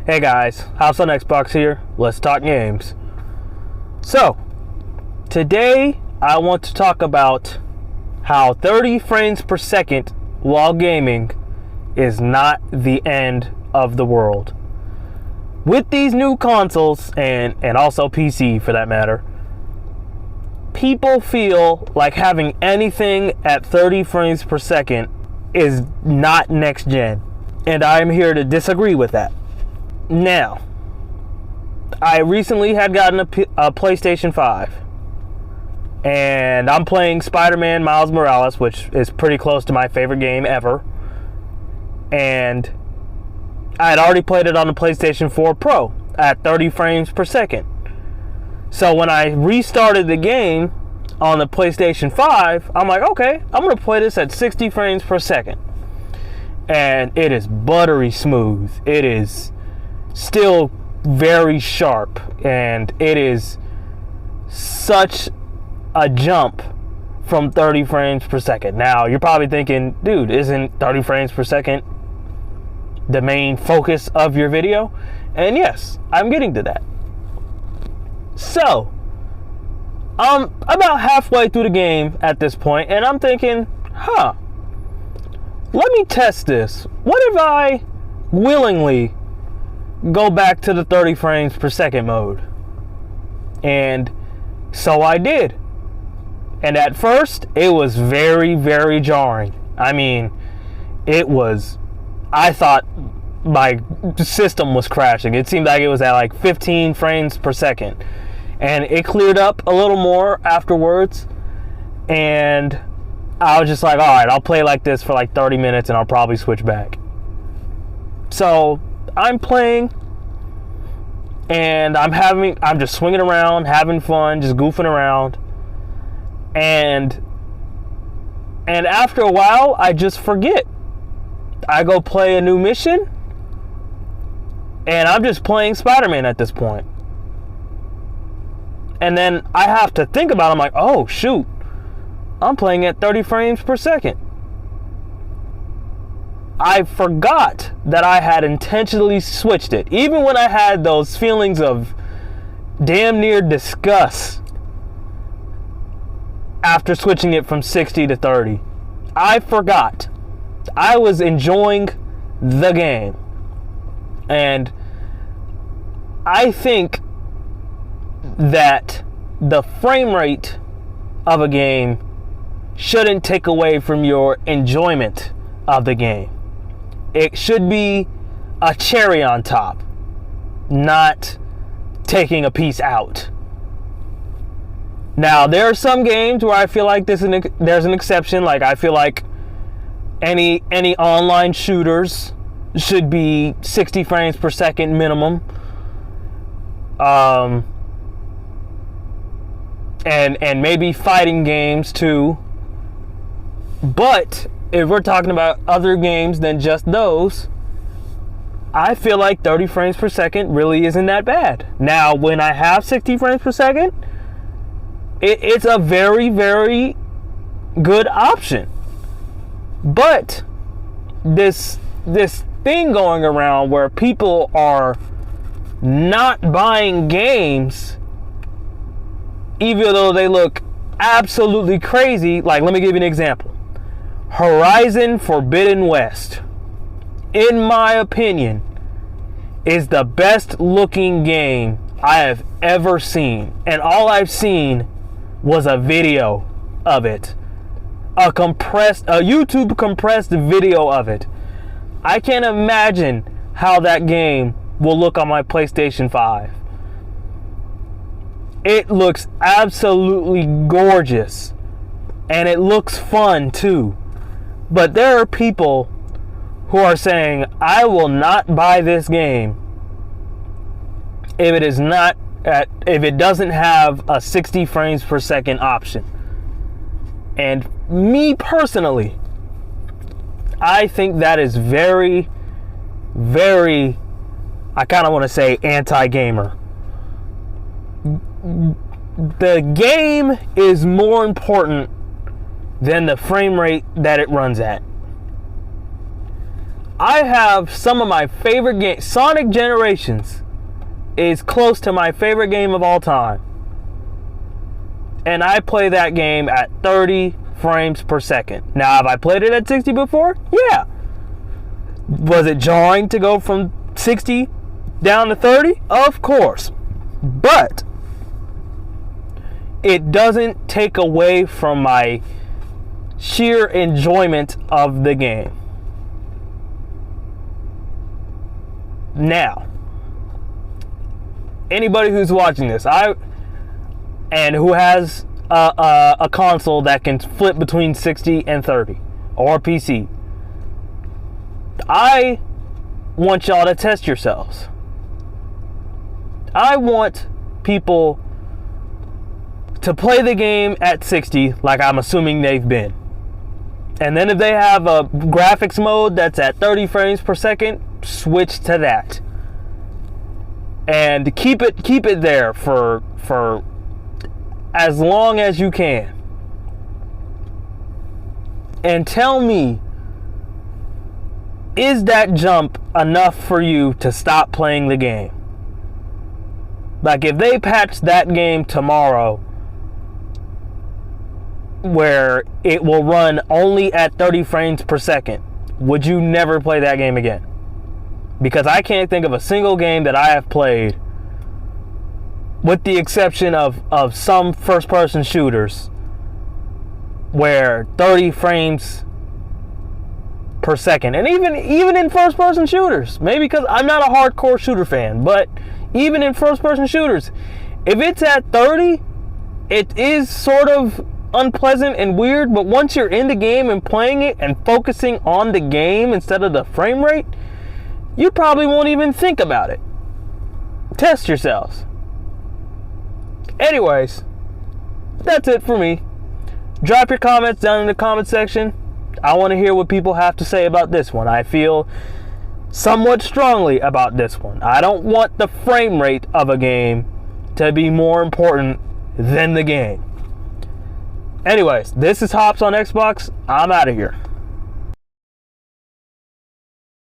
Hey guys, House on Xbox here. Let's talk games. So, today I want to talk about how 30 frames per second while gaming is not the end of the world. With these new consoles, and also PC for that matter, people feel like having anything at 30 frames per second is not next gen. And I'm here to disagree with that. Now, I recently had gotten a PlayStation 5, and I'm playing Spider-Man Miles Morales, which is pretty close to my favorite game ever, and I had already played it on the PlayStation 4 Pro at 30 frames per second. So when I restarted the game on the PlayStation 5, I'm like, okay, I'm going to play this at 60 frames per second. And it is buttery smooth. It is still very sharp, and it is such a jump from 30 frames per second. Now, you're probably thinking, dude, isn't 30 frames per second the main focus of your video? And yes, I'm getting to that. So, I'm about halfway through the game at this point, and I'm thinking, let me test this. What if I willingly go back to the 30 frames per second mode? And so I did. And at first, it was very, very jarring. I mean, I thought my system was crashing. It seemed like it was at like 15 frames per second. And it cleared up a little more afterwards. And I was just like, all right, I'll play like this for like 30 minutes and I'll probably switch back. So I'm playing, and I'm just swinging around, having fun, just goofing around. And after a while, I just forget. I go play a new mission, and I'm just playing Spider-Man at this point. And then I have to think about it. I'm like, oh, shoot. I'm playing at 30 frames per second. I forgot that I had intentionally switched it. Even when I had those feelings of damn near disgust after switching it from 60 to 30. I forgot. I was enjoying the game. And I think that the frame rate of a game shouldn't take away from your enjoyment of the game. It should be a cherry on top, not taking a piece out. Now, there are some games where I feel like there's an exception. Like, I feel like any online shooters should be 60 frames per second minimum. And maybe fighting games too. But if we're talking about other games than just those, I feel like 30 frames per second really isn't that bad. Now, when I have 60 frames per second, it's a very, very good option. But this thing going around where people are not buying games even though they look absolutely crazy. Like, let me give you an example. Horizon Forbidden West, in my opinion, is the best looking game I have ever seen. And all I've seen was a video of it. A YouTube compressed video of it. I can't imagine how that game will look on my PlayStation 5. It looks absolutely gorgeous. And it looks fun too. But there are people who are saying, I will not buy this game if it doesn't have a 60 frames per second option. And me personally, I think that is very, very, I kind of want to say anti-gamer. The game is more important than the frame rate that it runs at. I have some of my favorite games. Sonic Generations is close to my favorite game of all time. And I play that game at 30 frames per second. Now, have I played it at 60 before? Yeah. Was it jarring to go from 60 down to 30? Of course. But it doesn't take away from my sheer enjoyment of the game. Now, anybody who's watching this, and who has a console that can flip between 60 and 30, or a PC, I want y'all to test yourselves. I want people to play the game at 60, like I'm assuming they've been. And then if they have a graphics mode that's at 30 frames per second, switch to that. And keep it there for as long as you can. And tell me, is that jump enough for you to stop playing the game? Like, if they patch that game tomorrow where it will run only at 30 frames per second, would you never play that game again? Because I can't think of a single game that I have played, with the exception of some first-person shooters, where 30 frames per second, and even in first-person shooters, maybe because I'm not a hardcore shooter fan, but even in first-person shooters, if it's at 30, it is sort of unpleasant and weird, but once you're in the game and playing it and focusing on the game instead of the frame rate, you probably won't even think about it. Test yourselves. Anyways, that's it for me. Drop your comments down in the comment section. I want to hear what people have to say about this one. I feel somewhat strongly about this one. I don't want the frame rate of a game to be more important than the game. Anyways, this is Hops on Xbox. I'm out of here.